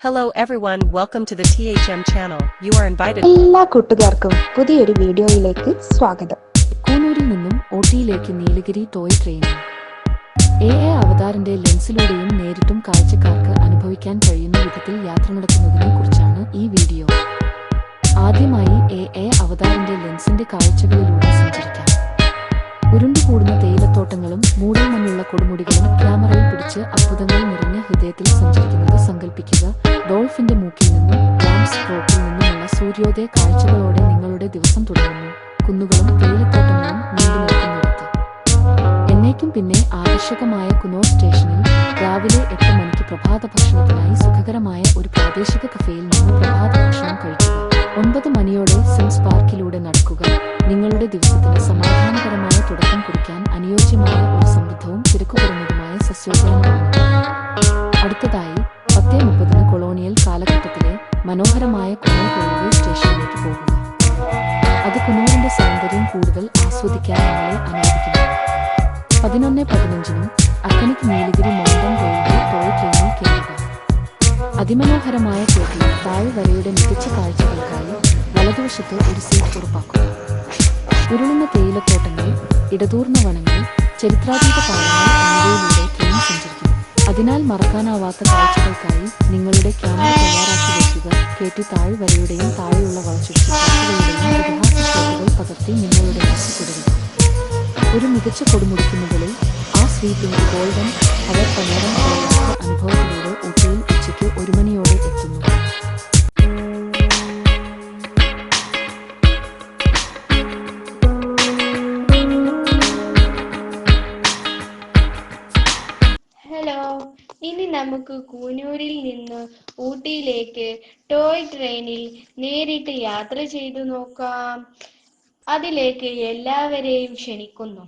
Hello everyone, welcome to the THM channel. You are invited. എല്ലാ കൂട്ടുകാർക്കും പുതിയൊരു വീഡിയോയിലേക്ക് സ്വാഗതം. കൂനൂരിൽ നിന്നും ഊട്ടിയിലേക്ക് നീലഗിരി ടോയ് ട്രെയിനിൽ AI അവതാറിന്റെ ലെൻസിലൂടെയും നേരിട്ടും കാഴ്ചക്കാർക്ക് അനുഭവിക്കാൻ കഴിയുന്ന വിധത്തിൽ യാത്ര നടത്തുന്നതിനെ കുറിച്ചാണ് ഈ വീഡിയോ. ആദ്യമായി AI അവതാറിന്റെ ലെൻസിന്റെ കാഴ്ചകളിലൂടെ സഞ്ചരിക്കാം. ഉരുണ്ടുകൂടുന്ന തേയിലത്തോട്ടങ്ങളും മൂടൽ മഞ്ഞുള്ള കൊടുമുടികളും ക്യാമറയിൽ പിടിച്ച് അത്ഭുതങ്ങൾ നിറഞ്ഞ ഹൃദയത്തിൽ സഞ്ചരിക്കുന്നത് സങ്കല്പിക്കുക. ഡോൾഫിന്റെ മൂക്കിൽ നിന്നും ലാംസ് റോക്കിൽ നിന്നുമുള്ള സൂര്യോദയ കാഴ്ചകളോടെ നിങ്ങളുടെ ദിവസം തുടങ്ങുന്നു. കുന്നുകളും തേയിലത്തോട്ടങ്ങളും നീണ്ടു നിൽക്കുന്നിടത്ത് എന്നേക്കും പിന്നെ ആകർഷകമായ കുനോർ സ്റ്റേഷനിൽ രാവിലെ 8 മണിക്ക് പ്രഭാത ഭക്ഷണത്തിനായി സുഖകരമായ ഒരു പ്രാദേശിക കഫേയിൽ നിന്ന് പ്രഭാത ഭക്ഷണം കഴിക്കുക. 9 മണിയോടെ സിംസ് പാർക്കിലൂടെ നടക്കുക. നിങ്ങളുടെ ദിവസത്തിന് സമാധാനപരമായ തുടക്കം കുറിക്കാൻ അനുയോജ്യമായ ഒരു സമൃദ്ധവും തിരക്കു കുറഞ്ഞതുമായ സസ്യോദ്യാനമാണ്. അടുത്തതായി 10:30 കൊളോണിയൽ കാലഘട്ടത്തിലെ മനോഹരമായ കുനോർ റെയിൽവേ സ്റ്റേഷനിലേക്ക് പോകുക. അത് കുനൂറിന്റെ സൗന്ദര്യം കൂടുതൽ ആസ്വദിക്കാൻ നമ്മളെ അനുവദിക്കുന്നു. 11:15 അക്കനിക്ക് നീലഗിരി മൗണ്ടൻ റെയിൽവേ ടോയ് ട്രെയിനിൽ കയറുക. അതിമനോഹരമായ കേട്ടിൽ താഴ്വരയുടെ മികച്ച കാഴ്ചകൾക്കായി വലതുവശത്ത് ഒരു സീറ്റ് ഉറപ്പാക്കുക. ഉരുളുന്ന തേയിലത്തോട്ടങ്ങൾ, ഇടതൂർന്ന വനങ്ങൾ, ചരിത്രാതീത പാലങ്ങൾ എന്നിവയിലൂടെ ട്രെയിൻ സഞ്ചരിക്കുന്നു. അതിനാൽ മറക്കാനാവാത്ത കാഴ്ചകൾക്കായി നിങ്ങളുടെ ക്യാമറ തയ്യാറാക്കി വയ്ക്കുക. കേട്ടി താഴ്വരയുടെയും താഴെയുള്ള വളച്ചുകളുടെയും ഇതിഹാസ ഷോട്ടുകൾ പകർത്തി നിങ്ങളുടെ യാത്ര തുടരുക. ഒരു മികച്ച കൊടുമുടിക്ക് മുകളിൽ ആ സ്വീറ്റിന്റെ ഗോൾഡൻ അവർ പനോരം അനുഭവത്തിലൂടെ ഊട്ടിയിൽ ഉച്ചയ്ക്ക് 1 മണിയോടെ എത്തുന്നു. ഹലോ, ഇനി നമുക്ക് കൂനൂരിൽ നിന്ന് ഊട്ടിയിലേക്ക് ടോയ് ട്രെയിനിൽ നേരിട്ട് യാത്ര ചെയ്തു നോക്കാം. അതിലേക്ക് എല്ലാവരെയും ക്ഷണിക്കുന്നു.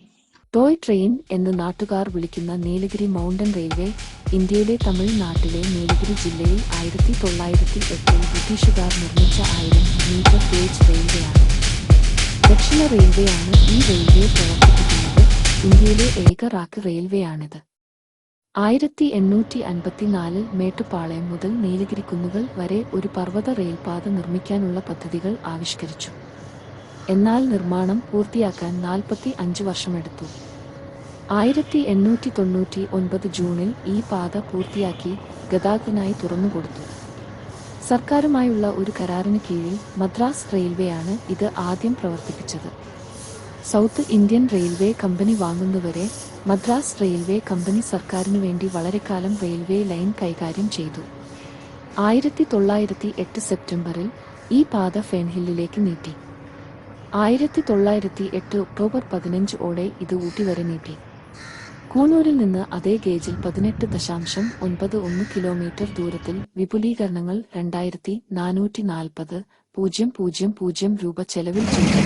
ടോയ് ട്രെയിൻ എന്ന് നാട്ടുകാർ വിളിക്കുന്ന നീലഗിരി മൗണ്ടൻ റെയിൽവേ ഇന്ത്യയിലെ തമിഴ്നാട്ടിലെ നീലഗിരി ജില്ലയിൽ 1908 ബ്രിട്ടീഷുകാർ നിർമ്മിച്ച 1000 മീറ്റർ ഗേജ് റെയിൽവേയാണ്. ദക്ഷിണ റെയിൽവേയാണ് ഈ റെയിൽവേ പ്രവർത്തിപ്പിക്കുന്നത്. ഇന്ത്യയിലെ ഏക റാക്ക് റെയിൽവേയാണിത്. 1854 മേട്ടുപ്പാളയം മുതൽ നീലഗിരി കുന്നുകൾ വരെ ഒരു പർവ്വത റെയിൽപാത നിർമ്മിക്കാനുള്ള പദ്ധതികൾ ആവിഷ്കരിച്ചു. എന്നാൽ നിർമ്മാണം പൂർത്തിയാക്കാൻ 45 വർഷമെടുത്തു. 1899 ജൂണിൽ ഈ പാത പൂർത്തിയാക്കി ഗതാഗതത്തിനായി തുറന്നുകൊടുത്തു. സർക്കാരുമായുള്ള ഒരു കരാറിന് കീഴിൽ മദ്രാസ് റെയിൽവേയാണ് ഇത് ആദ്യം പ്രവർത്തിപ്പിച്ചത്. സൗത്ത് ഇന്ത്യൻ റെയിൽവേ കമ്പനി വാങ്ങുന്നവരെ മദ്രാസ് റെയിൽവേ കമ്പനി സർക്കാരിനു വേണ്ടി വളരെക്കാലം റെയിൽവേ ലൈൻ കൈകാര്യം ചെയ്തു. 1908 സെപ്റ്റംബറിൽ ഈ പാത ഫെൻഹില്ലിലേക്ക് നീട്ടി. 1908 ഒക്ടോബർ 15 ഇത് ഊട്ടി വരെ നീട്ടി. കൂനൂരിൽ നിന്ന് അതേ ഗേജിൽ 18.91 കിലോമീറ്റർ ദൂരത്തിൽ വിപുലീകരണങ്ങൾ 2440,000 രൂപ ചെലവിൽ ചെയ്തു.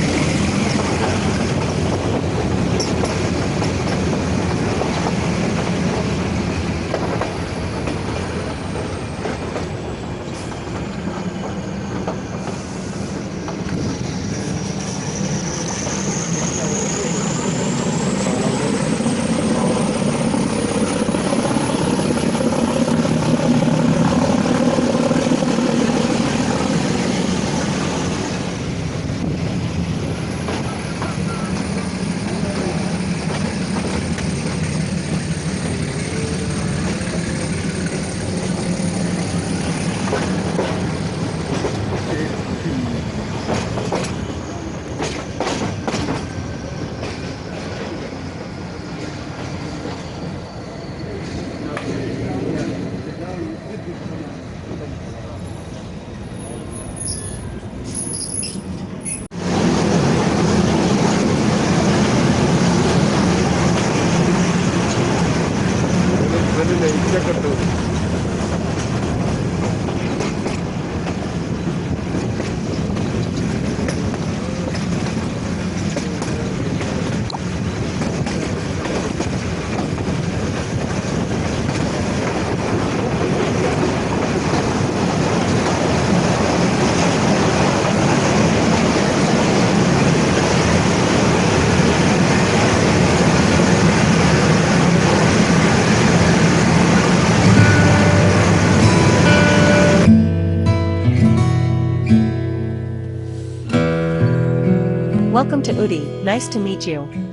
Welcome to Udi, nice to meet you.